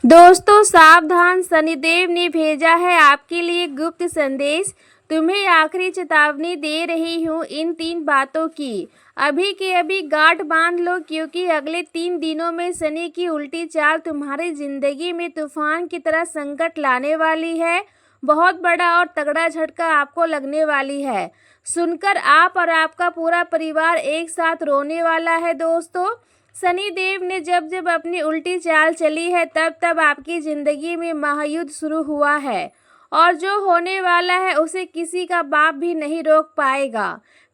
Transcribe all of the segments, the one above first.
दोस्तों सावधान, शनिदेव ने भेजा है आपके लिए गुप्त संदेश। तुम्हें आखिरी चेतावनी दे रही हूँ इन 3 बातों की। अभी के अभी गांठ बांध लो, क्योंकि अगले 3 दिनों में शनि की उल्टी चाल तुम्हारी जिंदगी में तूफान की तरह संकट लाने वाली है। बहुत बड़ा और तगड़ा झटका आपको लगने वाली है। सुनकर आप और आपका पूरा परिवार एक साथ रोने वाला है। दोस्तों, शनिदेव ने जब जब अपनी उल्टी चाल चली है, तब तब आपकी ज़िंदगी में महायुद्ध शुरू हुआ है, और जो होने वाला है उसे किसी का बाप भी नहीं रोक पाएगा।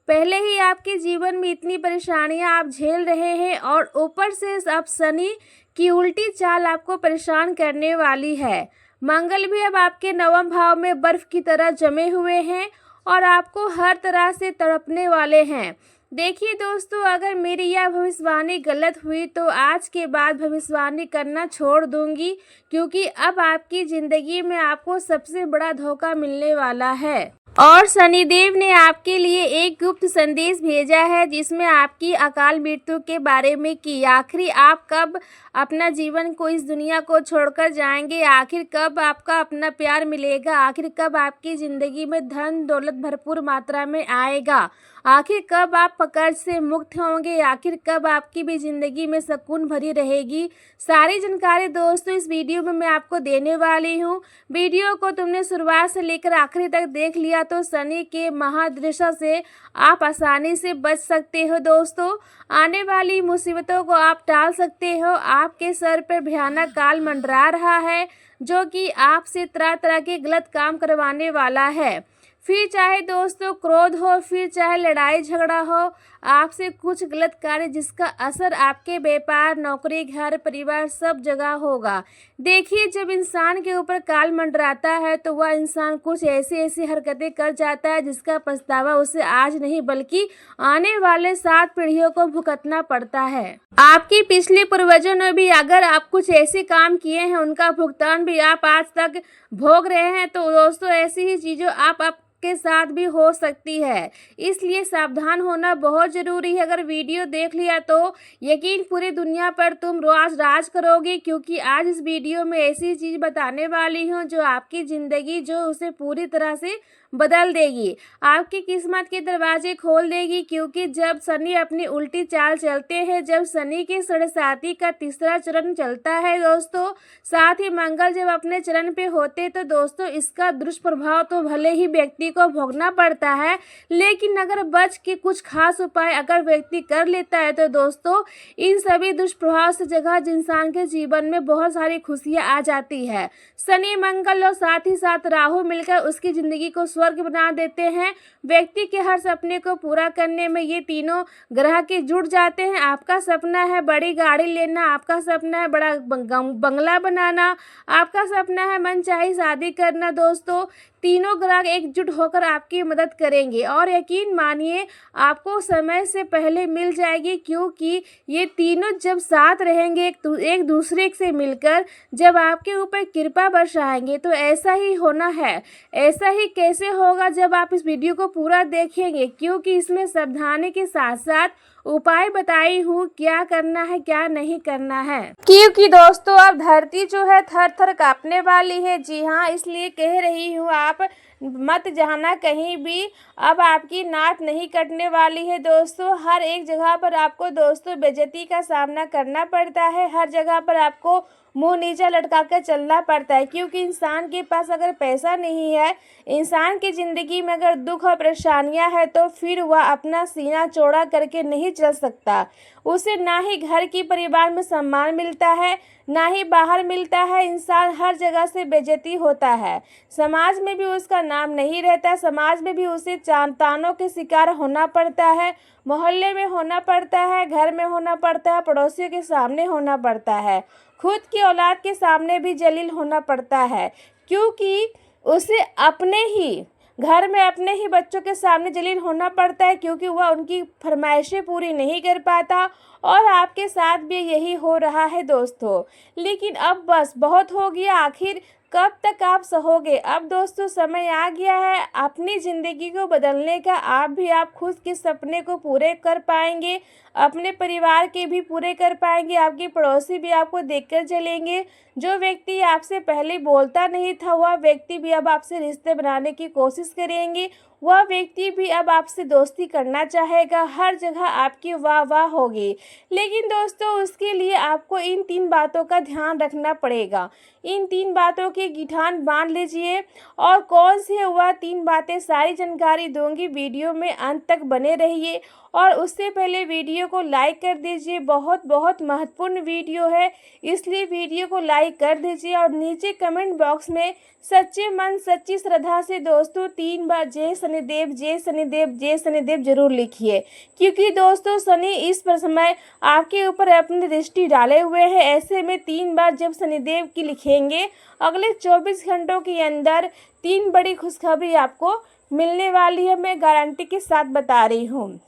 पहले ही आपके जीवन में इतनी परेशानियां आप झेल रहे हैं, और ऊपर से अब शनि की उल्टी चाल आपको परेशान करने वाली है। मंगल भी अब आपके 9वें भाव में बर्फ की तरह जमे हुए हैं और आपको हर तरह से तड़पने वाले हैं। देखिए दोस्तों, अगर मेरी यह भविष्यवाणी गलत हुई तो आज के बाद भविष्यवाणी करना छोड़ दूंगी, क्योंकि अब आपकी ज़िंदगी में आपको सबसे बड़ा धोखा मिलने वाला है। और शनिदेव ने आपके लिए एक गुप्त संदेश भेजा है, जिसमें आपकी अकाल मृत्यु के बारे में कि आखिर आप कब अपना जीवन को, इस दुनिया को छोड़कर जाएंगे, आखिर कब आपका अपना प्यार मिलेगा, आखिर कब आपकी ज़िंदगी में धन दौलत भरपूर मात्रा में आएगा, आखिर कब आप कर्ज से मुक्त होंगे, आखिर कब आपकी भी ज़िंदगी में सुकून भरी रहेगी। सारी जानकारी दोस्तों इस वीडियो में मैं आपको देने वाली हूँ। वीडियो को तुमने शुरुआत से लेकर आखिरी तक देख लिया तो शनि के महादशा से आप आसानी से बच सकते हो। दोस्तों, आने वाली मुसीबतों को आप टाल सकते हो। आपके सर पर भयानक काल मंडरा रहा है, जो कि आपसे तरह तरह के गलत काम करवाने वाला है। फिर चाहे दोस्तों क्रोध हो, फिर चाहे लड़ाई झगड़ा हो, आपसे कुछ गलत कार्य जिसका असर आपके व्यापार, नौकरी, घर, परिवार सब जगह होगा। देखिए, जब इंसान के ऊपर काल मंडराता है तो वह इंसान कुछ ऐसी हरकतें कर जाता है जिसका पछतावा उसे आज नहीं बल्कि आने वाले 7 पीढ़ियों को भुगतना पड़ता है। आपके पिछले पूर्वजों ने भी अगर आप कुछ ऐसे काम किए हैं, उनका भुगतान भी आप आज तक भोग रहे हैं। तो दोस्तों, ऐसी ही चीज़ों आप के साथ भी हो सकती है, इसलिए सावधान होना बहुत ज़रूरी है। अगर वीडियो देख लिया तो यकीन पूरी दुनिया पर तुम राज करोगे, क्योंकि आज इस वीडियो में ऐसी चीज़ बताने वाली हूँ जो आपकी ज़िंदगी उसे पूरी तरह से बदल देगी, आपकी किस्मत के दरवाजे खोल देगी। क्योंकि जब शनि अपनी उल्टी चाल चलते हैं, जब शनि के 7.5 का तीसरा चरण चलता है दोस्तों, साथ ही मंगल जब अपने चरण पे होते तो दोस्तों इसका दुष्प्रभाव तो भले ही व्यक्ति को भोगना पड़ता है, लेकिन अगर बच के कुछ खास उपाय अगर व्यक्ति कर लेता है तो दोस्तों इन सभी दुष्प्रभाव से जगह इंसान के जीवन में बहुत सारी खुशियाँ आ जाती है। शनि, मंगल और साथ ही साथ राहु मिलकर उसकी ज़िंदगी को स्वर्ग बना देते हैं। व्यक्ति के हर सपने को पूरा करने में ये तीनों ग्रह के जुड़ जाते हैं। आपका सपना है बड़ी गाड़ी लेना, आपका सपना है बड़ा बंगला बनाना, आपका सपना है मनचाही शादी करना, दोस्तों तीनों ग्रह एकजुट होकर आपकी मदद करेंगे। और यकीन मानिए आपको समय से पहले मिल जाएगी, क्योंकि ये तीनों जब साथ रहेंगे एक दूसरे से मिलकर, जब आपके ऊपर कृपा बरसाएंगे तो ऐसा ही होना है। ऐसा ही कैसे होगा, जब आप इस वीडियो को पूरा देखेंगे, क्योंकि इसमें सावधानी के साथ साथ उपाय बताई हूँ क्या करना है क्या नहीं करना है। क्योंकि दोस्तों अब धरती है थर थर कांपने वाली है। जी हाँ, इसलिए कह रही हूँ आप मत जाना कहीं भी। अब आपकी नाक नहीं कटने वाली है दोस्तों। हर एक जगह पर आपको दोस्तों बेइज्जती का सामना करना पड़ता है, हर जगह पर आपको मुंह नीचा लटका कर चलना पड़ता है। क्योंकि इंसान के पास अगर पैसा नहीं है, इंसान की ज़िंदगी में अगर दुख और परेशानियां है, तो फिर वह अपना सीना चौड़ा करके नहीं चल सकता। उसे ना ही घर की परिवार में सम्मान मिलता है, ना ही बाहर मिलता है। इंसान हर जगह से बेइज्जती होता है, समाज में भी उसका नाम नहीं रहता, समाज में भी उसे तानों के शिकार होना पड़ता है, मोहल्ले में होना पड़ता है, घर में होना पड़ता है, पड़ोसियों के सामने होना पड़ता है, खुद की औलाद के सामने भी जलील होना पड़ता है। क्योंकि उसे अपने ही घर में अपने ही बच्चों के सामने जलील होना पड़ता है, क्योंकि वह उनकी फरमाइशें पूरी नहीं कर पाता। और आपके साथ भी यही हो रहा है दोस्तों। लेकिन अब बस बहुत हो गया, आखिर कब तक आप सहोगे। अब दोस्तों समय आ गया है अपनी ज़िंदगी को बदलने का। आप खुद के सपने को पूरे कर पाएंगे, अपने परिवार के भी पूरे कर पाएंगे, आपके पड़ोसी भी आपको देखकर चलेंगे। जो व्यक्ति आपसे पहले बोलता नहीं था वह व्यक्ति भी अब आपसे रिश्ते बनाने की कोशिश करेंगे, वह व्यक्ति भी अब आपसे दोस्ती करना चाहेगा, हर जगह आपकी वाह वाह होगी। लेकिन दोस्तों उसके लिए आपको इन 3 बातों का ध्यान रखना पड़ेगा। इन 3 बातों की गिठान बांध लीजिए और कौन सी है वह 3 बातें सारी जानकारी दूंगी, वीडियो में अंत तक बने रहिए। और उससे पहले वीडियो को लाइक कर दीजिए, बहुत बहुत महत्वपूर्ण वीडियो है इसलिए वीडियो को लाइक कर दीजिए। और नीचे कमेंट बॉक्स में सच्चे मन सच्ची श्रद्धा से दोस्तों 3 बार जय शनिदेव जय शनिदेव जय शनिदेव जरूर लिखिए, क्योंकि दोस्तों शनि इस समय आपके ऊपर अपनी दृष्टि डाले हुए हैं। ऐसे में 3 बार जब शनिदेव की लिखेंगे अगले 24 घंटों के अंदर 3 बड़ी खुशखबरी आपको मिलने वाली है, मैं गारंटी के साथ बता रही हूँ।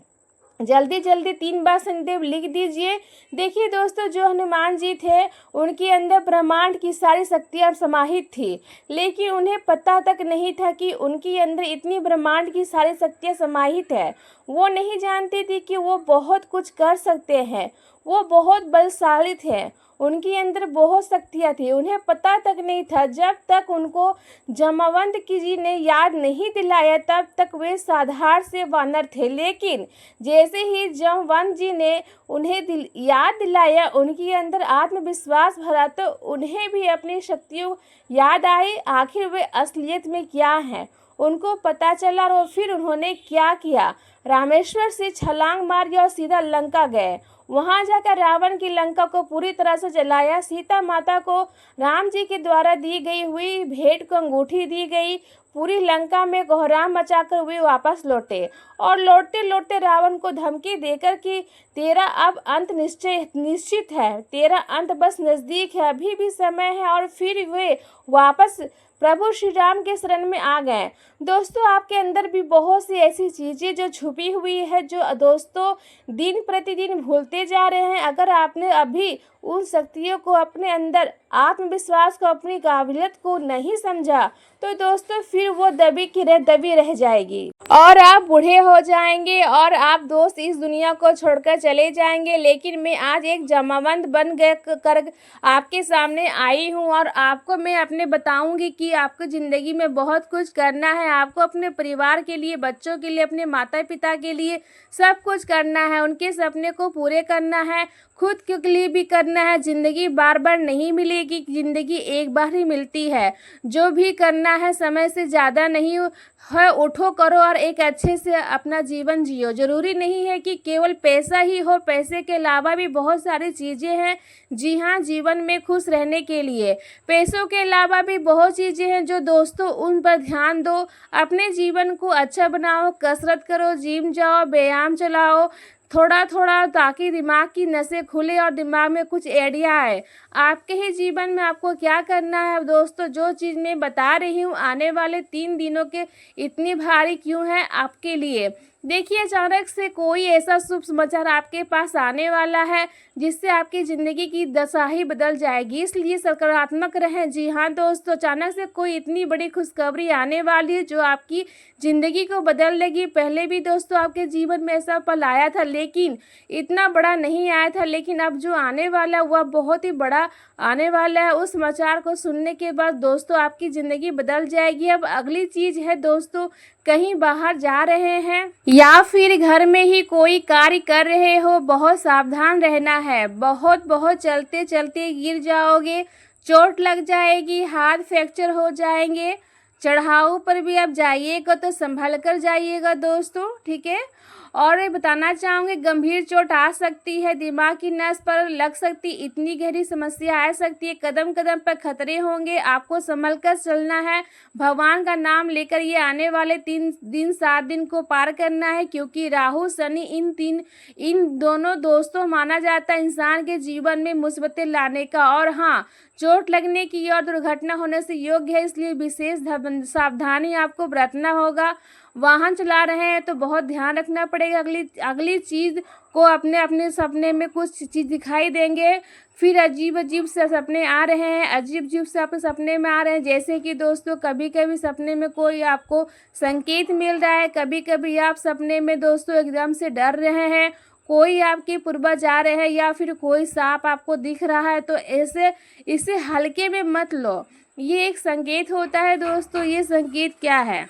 जल्दी जल्दी 3 बार शनिदेव लिख दीजिए। देखिए दोस्तों जो हनुमान जी थे उनके अंदर ब्रह्मांड की सारी शक्तियाँ समाहित थी, लेकिन उन्हें पता तक नहीं था कि उनके अंदर इतनी ब्रह्मांड की सारी शक्तियाँ समाहित है। वो नहीं जानती थी कि वो बहुत कुछ कर सकते हैं, वो बहुत बलशाली थे, उनके अंदर बहुत शक्तियाँ थी, उन्हें पता तक नहीं था। जब तक उनको जामवंत की जी ने याद नहीं दिलाया तब तक वे साधारण से वानर थे। लेकिन जैसे ही जामवंत जी ने उन्हें याद दिलाया उनके अंदर आत्मविश्वास भरा तो उन्हें भी अपनी शक्तियों याद आई, आखिर वे असलियत में क्या हैं उनको पता चला। और फिर उन्होंने क्या किया, रामेश्वर से छलांग मार दिया और सीधा लंका गए। वहां जाकर रावण की लंका को पूरी तरह से जलाया। सीता माता को राम जी के द्वारा दी गई हुई भेंट को अंगूठी दी गई। पूरी लंका में कोहराम मचाकर वे वापस लौटे और लौटते लौटते रावण को धमकी देकर कि तेरा अब अंत निश्चित है, तेरा अंत बस नज़दीक है, अभी भी समय है। और फिर वे वापस प्रभु श्री राम के शरण में आ गए। दोस्तों आपके अंदर भी बहुत सी ऐसी चीज़ें जो छुपी हुई है, जो दोस्तों दिन प्रतिदिन भूलते जा रहे हैं। अगर आपने अभी उन शक्तियों को अपने अंदर, आत्मविश्वास को, अपनी काबिलियत को नहीं समझा तो दोस्तों फिर वो दबी रह जाएगी और आप बूढ़े हो जाएंगे और आप दोस्त इस दुनिया को छोड़कर चले जाएंगे। लेकिन मैं आज एक जामवंत बन गए कर आपके सामने आई हूँ और आपको मैं अपने बताऊंगी कि आपको ज़िंदगी में बहुत कुछ करना है। आपको अपने परिवार के लिए, बच्चों के लिए, अपने माता पिता के लिए सब कुछ करना है, उनके सपने को पूरे करना है, खुद के लिए भी करना है। ज़िंदगी बार बार नहीं मिलेगी, ज़िंदगी एक बार ही मिलती है। जो भी करना है समय से ज़्यादा नहीं है, उठो करो और एक अच्छे से अपना जीवन जियो। ज़रूरी नहीं है कि केवल पैसा ही हो, पैसे के अलावा भी बहुत सारी चीज़ें हैं। जी हाँ, जीवन में खुश रहने के लिए पैसों के अलावा भी बहुत चीज़ें हैं जो दोस्तों उन पर ध्यान दो। अपने जीवन को अच्छा बनाओ, कसरत करो, जिम जाओ, व्यायाम चलाओ थोड़ा थोड़ा, ताकि दिमाग की नसें खुले और दिमाग में कुछ आइडिया आए। आपके ही जीवन में आपको क्या करना है दोस्तों, जो चीज़ मैं बता रही हूँ आने वाले 3 दिनों के इतनी भारी क्यों है आपके लिए। देखिए अचानक से कोई ऐसा शुभ समाचार आपके पास आने वाला है जिससे आपकी ज़िंदगी की दशा ही बदल जाएगी, इसलिए सकारात्मक रहें। जी हाँ दोस्तों, अचानक से कोई इतनी बड़ी खुशखबरी आने वाली है जो आपकी ज़िंदगी को बदल देगी। पहले भी दोस्तों आपके जीवन में ऐसा पल आया था लेकिन इतना बड़ा नहीं आया था, लेकिन अब जो आने वाला वह बहुत ही बड़ा आने वाला है। उस समाचार को सुनने के बाद दोस्तों आपकी ज़िंदगी बदल जाएगी। अब अगली चीज़ है दोस्तों, कहीं बाहर जा रहे हैं या फिर घर में ही कोई कार्य कर रहे हो, बहुत सावधान रहना है। बहुत चलते चलते गिर जाओगे, चोट लग जाएगी, हाथ फ्रैक्चर हो जाएंगे। चढ़ाऊ पर भी आप जाइएगा तो संभल कर जाइएगा दोस्तों, ठीक है। और ये बताना चाहूँगी गंभीर चोट आ सकती है, दिमाग की नस पर लग सकती, इतनी गहरी समस्या आ सकती है, कदम कदम पर खतरे होंगे, आपको संभल कर चलना है। भगवान का नाम लेकर ये आने वाले 3 दिन 7 दिन को पार करना है, क्योंकि राहु शनि इन दोनों दोस्तों माना जाता है इंसान के जीवन में मुसीबतें लाने का। और हाँ, चोट लगने की और दुर्घटना होने से योग्य है, इसलिए विशेष सावधानी आपको बरतना होगा। वाहन चला रहे हैं तो बहुत ध्यान रखना पड़ेगा। अगली अगली चीज़ को अपने अपने सपने में कुछ चीज़ दिखाई देंगे, फिर अजीब अजीब से सपने आ रहे हैं, अजीब अजीब से आपके सपने में आ रहे हैं। जैसे कि दोस्तों कभी कभी सपने में कोई आपको संकेत मिल रहा है, कभी कभी आप सपने में दोस्तों एकदम से डर रहे हैं, कोई आपके पूर्वज आ रहे हैं या फिर कोई सांप आपको दिख रहा है, तो ऐसे इसे हल्के में मत लो। ये एक संकेत होता है दोस्तों। ये संकेत क्या है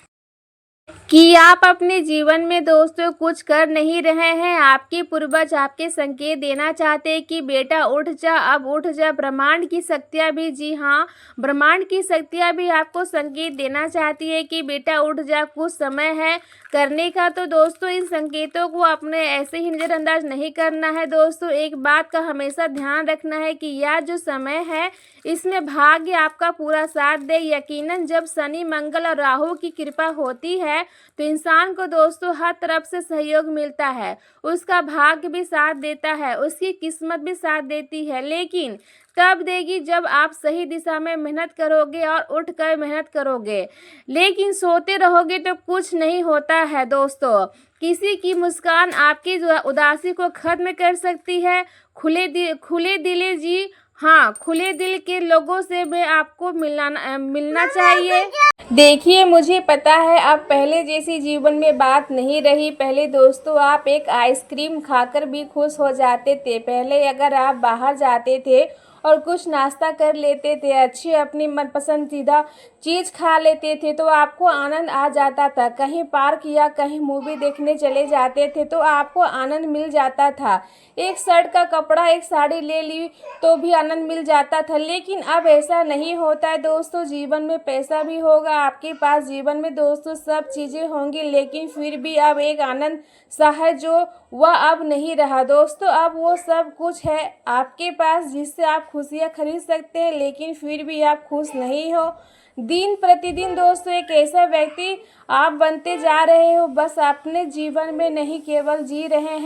कि आप अपने जीवन में दोस्तों कुछ कर नहीं रहे हैं। आपके पूर्वज आपके संकेत देना चाहते हैं कि बेटा उठ जा, अब उठ जा। ब्रह्मांड की शक्तियाँ भी, जी हाँ, ब्रह्मांड की शक्तियाँ भी आपको संकेत देना चाहती है कि बेटा उठ जा, कुछ समय है करने का। तो दोस्तों इन संकेतों को आपने ऐसे ही नज़रअंदाज नहीं करना है। दोस्तों एक बात का हमेशा ध्यान रखना है कि यह जो समय है इसमें भाग्य आपका पूरा साथ दे। यकीनन जब शनि, मंगल और राहु की कृपा होती है तो इंसान को दोस्तों हर तरफ से सहयोग मिलता है, उसका भाग्य भी साथ देता है, उसकी किस्मत भी साथ देती है। लेकिन तब देगी जब आप सही दिशा में मेहनत करोगे और उठकर मेहनत करोगे। लेकिन सोते रहोगे तो कुछ नहीं होता है दोस्तों। किसी की मुस्कान आपकी उदासी को खत्म कर सकती है। खुले दिले, जी हाँ, खुले दिल के लोगों से भी आपको मिलना चाहिए। देखिए मुझे पता है अब पहले जैसी जीवन में बात नहीं रही। पहले दोस्तों आप एक आइसक्रीम खाकर भी खुश हो जाते थे। पहले अगर आप बाहर जाते थे और कुछ नाश्ता कर लेते थे, अच्छी अपनी मनपसंदीदा चीज़ खा लेते थे तो आपको आनंद आ जाता था। कहीं पार्क या कहीं मूवी देखने चले जाते थे तो आपको आनंद मिल जाता था। एक शर्ट का कपड़ा, एक साड़ी ले ली तो भी आनंद मिल जाता था। लेकिन अब ऐसा नहीं होता है दोस्तों। जीवन में पैसा भी होगा आपके पास, जीवन में दोस्तों सब चीज़ें होंगी, लेकिन फिर भी अब एक आनंद सा है जो वह अब नहीं रहा दोस्तों। अब वो सब कुछ है आपके पास जिससे आप खुशियाँ खरीद सकते हैं, लेकिन फिर भी आप खुश नहीं हो। दिन प्रतिदिन दोस्तों एक ऐसा व्यक्ति आप बनते जा रहे हो, बस अपने जीवन में नहीं केवल जी रहे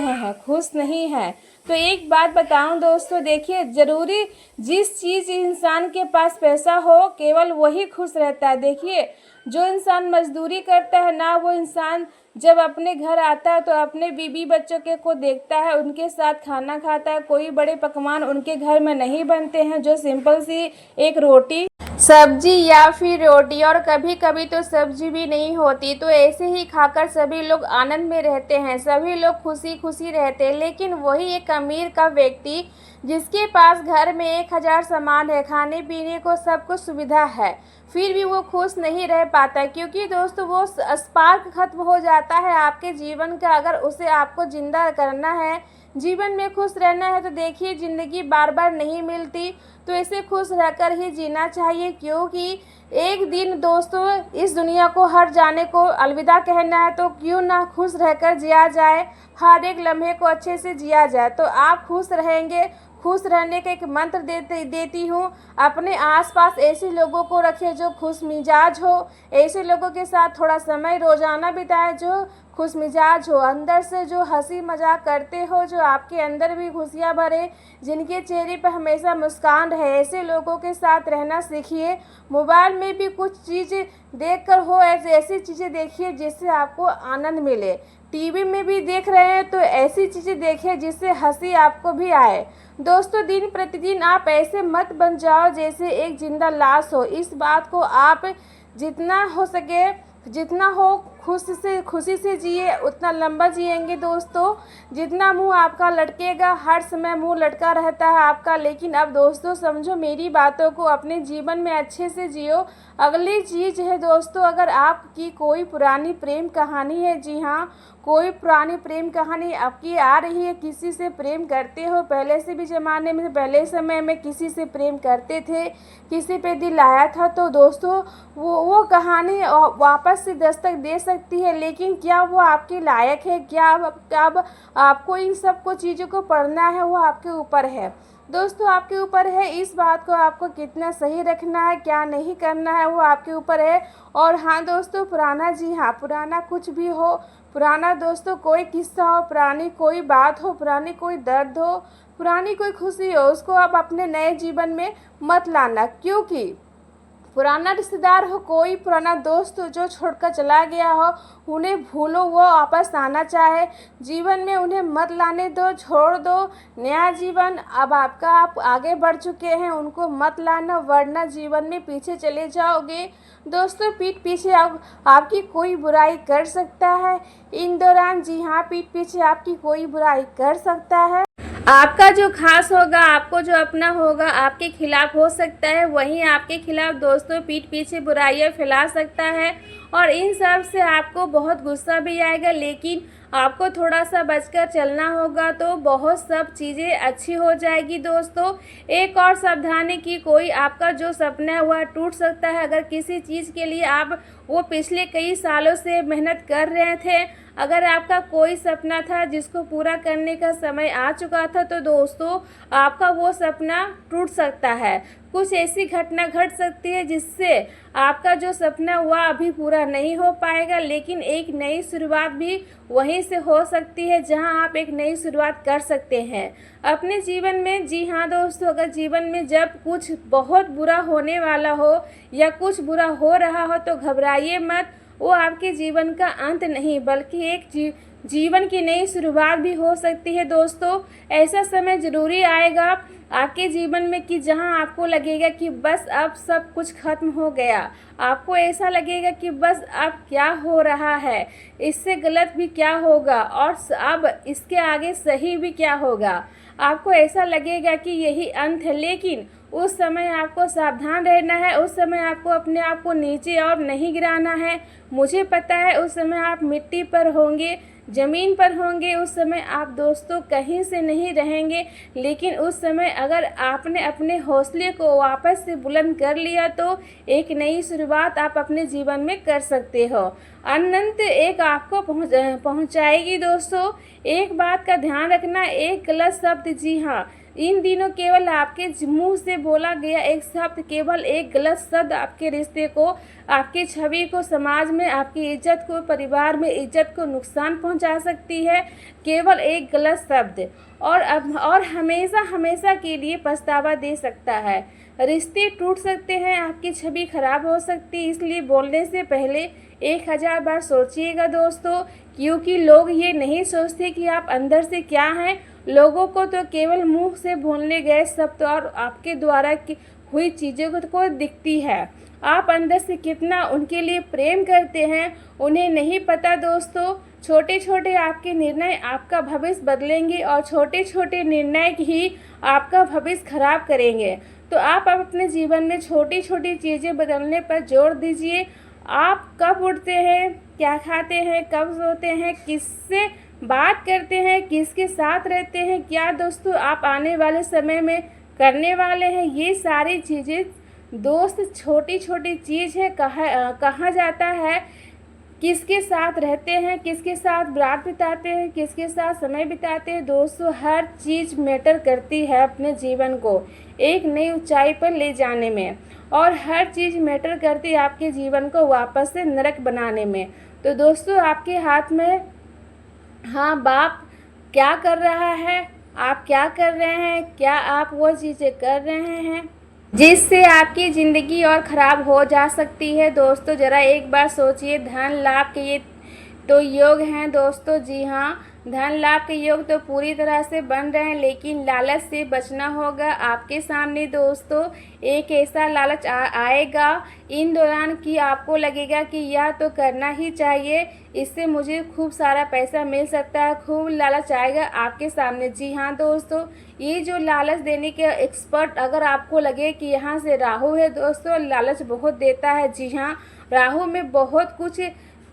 हैं, खुश नहीं हैं। तो एक बात बताऊं दोस्तों, देखिए ज़रूरी जिस चीज़ इंसान के पास पैसा हो केवल वही खुश रहता है। देखिए जो इंसान मजदूरी करता है ना, वो इंसान जब अपने घर आता है तो अपने बीवी बच्चों को देखता है, उनके साथ खाना खाता है। कोई बड़े पकवान उनके घर में नहीं बनते हैं, जो सिंपल सी एक रोटी सब्जी या फिर रोटी, और कभी कभी तो सब्जी भी नहीं होती, तो ऐसे ही खाकर सभी लोग आनंद में रहते हैं, सभी लोग खुशी खुशी रहते हैं। लेकिन वही एक अमीर का व्यक्ति जिसके पास घर में 1000 सामान है, खाने पीने को सब कुछ सुविधा है, फिर भी वो खुश नहीं रह पाता, क्योंकि दोस्तों वो स्पार्क खत्म हो जाता है आपके जीवन का। अगर उसे आपको जिंदा करना है, जीवन में खुश रहना है, तो देखिए ज़िंदगी बार बार नहीं मिलती, तो इसे खुश रहकर ही जीना चाहिए। क्योंकि एक दिन दोस्तों इस दुनिया को हट जाने को अलविदा कहना है, तो क्यों ना खुश रहकर जिया जाए, हर एक लम्हे को अच्छे से जिया जाए। तो आप खुश रहेंगे, खुश रहने का एक मंत्र देती हूँ। अपने आसपास ऐसे लोगों को रखें जो खुश मिजाज हो, ऐसे लोगों के साथ थोड़ा समय रोजाना बिताएं जो खुश मिजाज हो, अंदर से जो हंसी मजाक करते हो, जो आपके अंदर भी खुशियाँ भरे, जिनके चेहरे पर हमेशा मुस्कान रहे, ऐसे लोगों के साथ रहना सीखिए। मोबाइल में भी कुछ चीज़ें देखकर हो, ऐसी चीज़ें देखिए जिससे आपको आनंद मिले। टीवी में भी देख रहे हैं तो ऐसी चीज़ें देखें जिससे हंसी आपको भी आए। दोस्तों दिन प्रतिदिन आप ऐसे मत बन जाओ जैसे एक जिंदा लाश हो। इस बात को आप जितना हो सके, जितना हो खुशी से जिए, उतना लंबा जिएंगे दोस्तों। जितना मुंह आपका लटकेगा, हर समय मुंह लटका रहता है आपका, लेकिन अब दोस्तों समझो मेरी बातों को, अपने जीवन में अच्छे से जियो। अगली चीज़ है दोस्तों, अगर आपकी कोई पुरानी प्रेम कहानी है, जी हाँ कोई पुरानी प्रेम कहानी आपकी आ रही है, किसी से प्रेम करते हो, पहले से भी ज़माने में, पहले समय में किसी से प्रेम करते थे, किसी पे दिल आया था, तो दोस्तों वो कहानी वापस से दस्तक दे सकती है। लेकिन क्या वो आपके लायक है? क्या अब आपको इन सब को चीज़ों को पढ़ना है, वो आपके ऊपर है दोस्तों, आपके ऊपर है। इस बात को आपको कितना सही रखना है, क्या नहीं करना है, वो आपके ऊपर है। और हाँ दोस्तों, पुराना, जी हाँ पुराना कुछ भी हो, पुराना दोस्तों कोई किस्सा हो, पुरानी कोई बात हो, पुरानी कोई दर्द हो, पुरानी कोई खुशी हो उसको आप अपने नए जीवन में मत लाना, क्योंकि पुराना रिश्तेदार हो, कोई पुराना दोस्त हो जो छोड़कर चला गया हो, उन्हें भूलो, वो वापस आना चाहे जीवन में उन्हें मत लाने दो, छोड़ दो। नया जीवन अब आपका, आप आगे बढ़ चुके हैं, उनको मत लाना, वरना जीवन में पीछे चले जाओगे। दोस्तों, पीठ पीछे आपकी कोई बुराई कर सकता है इन दौरान, जी हाँ, पीठ पीछे आपकी कोई बुराई कर सकता है। आपका जो खास होगा, आपको जो अपना होगा, आपके खिलाफ हो सकता है, वहीं आपके खिलाफ दोस्तों पीठ पीछे बुराइयां फैला सकता है और इन सब से आपको बहुत गुस्सा भी आएगा, लेकिन आपको थोड़ा सा बचकर चलना होगा तो बहुत सब चीज़ें अच्छी हो जाएगी। दोस्तों, एक और सावधानी की, कोई आपका जो सपना है वह टूट सकता है। अगर किसी चीज़ के लिए आप वो पिछले कई सालों से मेहनत कर रहे थे, अगर आपका कोई सपना था जिसको पूरा करने का समय आ चुका था, तो दोस्तों आपका वो सपना टूट सकता है। कुछ ऐसी घटना घट सकती है जिससे आपका जो सपना हुआ अभी पूरा नहीं हो पाएगा, लेकिन एक नई शुरुआत भी वहीं से हो सकती है जहां आप एक नई शुरुआत कर सकते हैं अपने जीवन में। जी हाँ दोस्तों, अगर जीवन में जब कुछ बहुत बुरा होने वाला हो या कुछ बुरा हो रहा हो तो घबराइए मत, वो आपके जीवन का अंत नहीं बल्कि एक जीवन की नई शुरुआत भी हो सकती है। दोस्तों, ऐसा समय ज़रूरी आएगा आपके जीवन में कि जहां आपको लगेगा कि बस अब सब कुछ खत्म हो गया, आपको ऐसा लगेगा कि बस अब क्या हो रहा है, इससे गलत भी क्या होगा और अब इसके आगे सही भी क्या होगा। आपको ऐसा लगेगा कि यही अंत है, लेकिन उस समय आपको सावधान रहना है, उस समय आपको अपने आप को नीचे और नहीं गिराना है। मुझे पता है उस समय आप मिट्टी पर होंगे, ज़मीन पर होंगे, उस समय आप दोस्तों कहीं से नहीं रहेंगे, लेकिन उस समय अगर आपने अपने हौसले को वापस से बुलंद कर लिया तो एक नई शुरुआत आप अपने जीवन में कर सकते हो। अनंत एक आपको पहुंचाएगी। दोस्तों, एक बात का ध्यान रखना, एक गलत शब्द, जी हाँ, इन दिनों केवल आपके मुंह से बोला गया एक शब्द, केवल एक गलत शब्द आपके रिश्ते को, आपकी छवि को, समाज में आपकी इज्जत को, परिवार में इज्जत को नुकसान पहुंचा सकती है। केवल एक गलत शब्द और हमेशा हमेशा के लिए पछतावा दे सकता है। रिश्ते टूट सकते हैं, आपकी छवि खराब हो सकती है, इसलिए बोलने से पहले 1000 बार सोचिएगा दोस्तों, क्योंकि लोग ये नहीं सोचते कि आप अंदर से क्या हैं। लोगों को तो केवल मुंह से बोलने गए शब्द और आपके द्वारा की हुई चीज़ों को दिखती है, आप अंदर से कितना उनके लिए प्रेम करते हैं उन्हें नहीं पता। दोस्तों, छोटे छोटे आपके निर्णय आपका भविष्य बदलेंगे और छोटे छोटे निर्णय ही आपका भविष्य खराब करेंगे। तो आप अब अपने जीवन में छोटी छोटी चीज़ें बदलने पर जोर दीजिए। आप कब उठते हैं, क्या खाते हैं, कब सोते हैं, किससे बात करते हैं, किसके साथ रहते हैं, क्या दोस्तों आप आने वाले समय में करने वाले हैं, ये सारी चीज़ें दोस्त छोटी छोटी चीज़ है। कहा जाता है किसके साथ रहते हैं, किसके साथ रात बिताते हैं, किसके साथ समय बिताते हैं। दोस्तों, हर चीज़ मैटर करती है अपने जीवन को एक नई ऊंचाई पर ले जाने में, और हर चीज़ मैटर करती है आपके जीवन को वापस से नरक बनाने में। तो दोस्तों, आपके हाथ में, हाँ, बाप क्या कर रहा है, आप क्या कर रहे हैं, क्या आप वो चीज़ें कर रहे हैं जिससे आपकी ज़िंदगी और ख़राब हो जा सकती है। दोस्तों, ज़रा एक बार सोचिए, धन लाभ के ये तो योग हैं दोस्तों। जी हाँ, धन लाभ के योग तो पूरी तरह से बन रहे हैं, लेकिन लालच से बचना होगा। आपके सामने दोस्तों एक ऐसा लालच आएगा इन दौरान कि आपको लगेगा कि यह तो करना ही चाहिए, इससे मुझे खूब सारा पैसा मिल सकता है, खूब लालच आएगा आपके सामने। जी हाँ दोस्तों, ये जो लालच देने के एक्सपर्ट, अगर आपको लगे कि यहाँ से राहु है दोस्तों, लालच बहुत देता है। जी हाँ, राहु में बहुत कुछ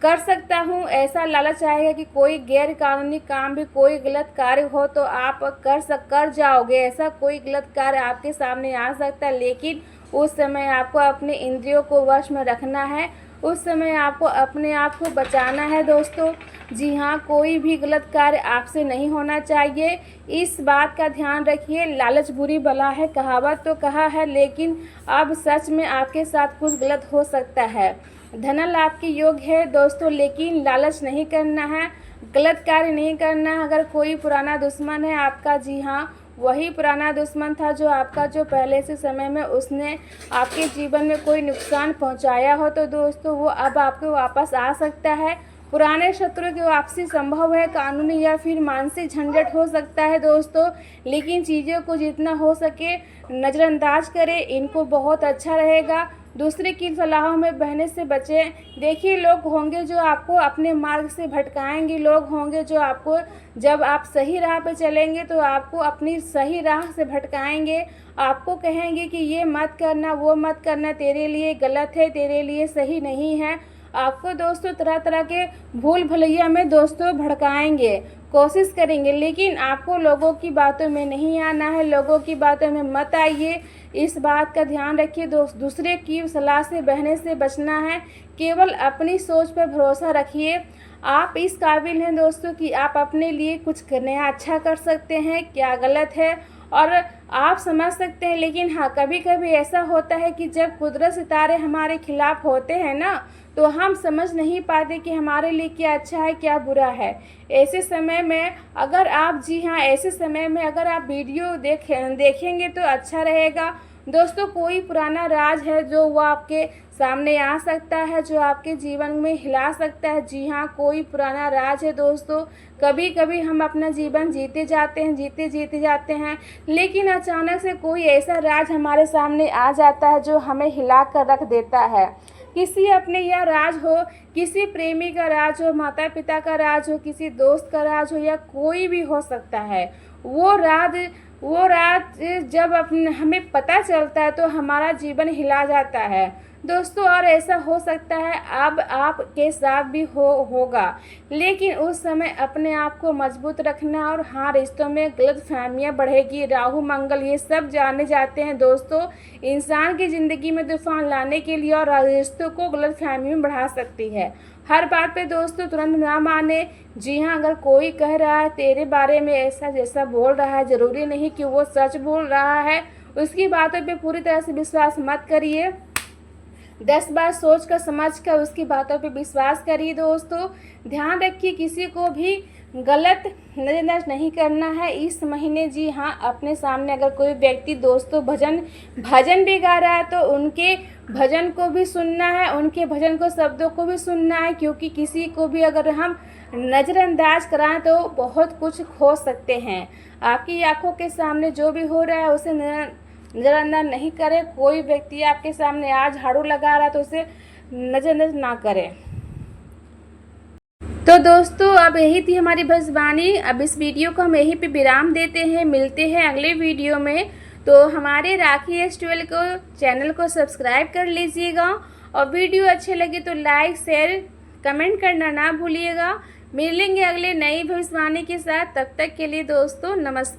कर सकता हूँ, ऐसा लालच आएगा कि कोई गैर कानूनी काम भी, कोई गलत कार्य हो तो आप कर जाओगे। ऐसा कोई गलत कार्य आपके सामने आ सकता है, लेकिन उस समय आपको अपने इंद्रियों को वश में रखना है, उस समय आपको अपने आप को बचाना है दोस्तों। जी हाँ, कोई भी गलत कार्य आपसे नहीं होना चाहिए, इस बात का ध्यान रखिए। लालच बुरी बला है, कहावत तो कहा है, लेकिन अब सच में आपके साथ कुछ गलत हो सकता है। धन लाभ के योग है दोस्तों, लेकिन लालच नहीं करना है, गलत कार्य नहीं करना है। अगर कोई पुराना दुश्मन है आपका, जी हाँ, वही पुराना दुश्मन था जो आपका जो पहले से समय में उसने आपके जीवन में कोई नुकसान पहुंचाया हो, तो दोस्तों वो अब आपको वापस आ सकता है। पुराने शत्रु की वापसी संभव है, कानूनी या फिर मानसिक झंझट हो सकता है दोस्तों, लेकिन चीज़ों को जितना हो सके नज़रअंदाज करें, इनको बहुत अच्छा रहेगा। दूसरे की सलाहों में बहने से बचें। देखिए, लोग होंगे जो आपको अपने मार्ग से भटकाएंगे, लोग होंगे जो आपको, जब आप सही राह पे चलेंगे तो आपको अपनी सही राह से भटकाएंगे, आपको कहेंगे कि ये मत करना, वो मत करना, तेरे लिए गलत है, तेरे लिए सही नहीं है। आपको दोस्तों तरह तरह के भूल भुलैया में दोस्तों भड़काएंगे, कोशिश करेंगे, लेकिन आपको लोगों की बातों में नहीं आना है, लोगों की बातों में मत आइए। इस बात का ध्यान रखिए, दूसरे की सलाह से बहने से बचना है, केवल अपनी सोच पर भरोसा रखिए। आप इस काबिल हैं दोस्तों कि आप अपने लिए कुछ नया अच्छा कर सकते हैं, क्या गलत है और आप समझ सकते हैं। लेकिन हाँ, कभी कभी ऐसा होता है कि जब कुदरत सितारे हमारे खिलाफ होते हैं ना, तो हम समझ नहीं पाते कि हमारे लिए क्या अच्छा है, क्या बुरा है। ऐसे समय में अगर आप, जी हाँ, ऐसे समय में अगर आप वीडियो देखेंगे तो अच्छा रहेगा दोस्तों। कोई पुराना राज है जो वो आपके सामने आ सकता है, जो आपके जीवन में हिला सकता है। जी हाँ, कोई पुराना राज है दोस्तों। कभी कभी हम अपना जीवन जीते जाते हैं, जीते जाते हैं, लेकिन अचानक से कोई ऐसा राज हमारे सामने आ जाता है जो हमें हिला कर रख देता है। किसी अपने या राज हो, किसी प्रेमी का राज हो, माता पिता का राज हो, किसी दोस्त का राज हो, या कोई भी हो सकता है। वो राज जब हमें पता चलता है तो हमारा जीवन हिला जाता है दोस्तों। और ऐसा हो सकता है अब आपके साथ भी होगा, लेकिन उस समय अपने आप को मजबूत रखना। और हाँ, रिश्तों में गलतफहमियां बढ़ेगी, राहु मंगल ये सब जाने जाते हैं दोस्तों, इंसान की ज़िंदगी में तूफान लाने के लिए, और रिश्तों को गलतफहमी में बढ़ा सकती है। हर बात पे दोस्तों तुरंत ना माने। जी हाँ, अगर कोई कह रहा है तेरे बारे में ऐसा जैसा बोल रहा है, ज़रूरी नहीं कि वो सच बोल रहा है, उसकी बातों पे पूरी तरह से विश्वास मत करिए। 10 बार सोच कर समझ कर उसकी बातों पे विश्वास करिए दोस्तों। ध्यान रखिए, किसी को भी गलत नज़रअंदाज नहीं करना है इस महीने। जी हाँ, अपने सामने अगर कोई व्यक्ति दोस्तों भजन भी गा रहा है तो उनके भजन को भी सुनना है, उनके भजन को शब्दों को भी सुनना है, क्योंकि किसी को भी अगर हम नज़रअंदाज कराएं तो बहुत कुछ खो सकते हैं। आपकी आंखों के सामने जो भी हो रहा है उसे नज़रअंदाज नहीं करें। कोई व्यक्ति आपके सामने आज झाड़ू लगा रहा है तो उसे नज़रअंदाज ना करें। तो दोस्तों, अब यही थी हमारी भविष्यवाणी। अब इस वीडियो को हम यहीं पे विराम देते हैं, मिलते हैं अगले वीडियो में। तो हमारे राखी S12 को चैनल को सब्सक्राइब कर लीजिएगा, और वीडियो अच्छे लगे तो लाइक शेयर कमेंट करना ना भूलिएगा। मिलेंगे अगले नई भविष्यवाणी के साथ, तब तक के लिए दोस्तों नमस्कार।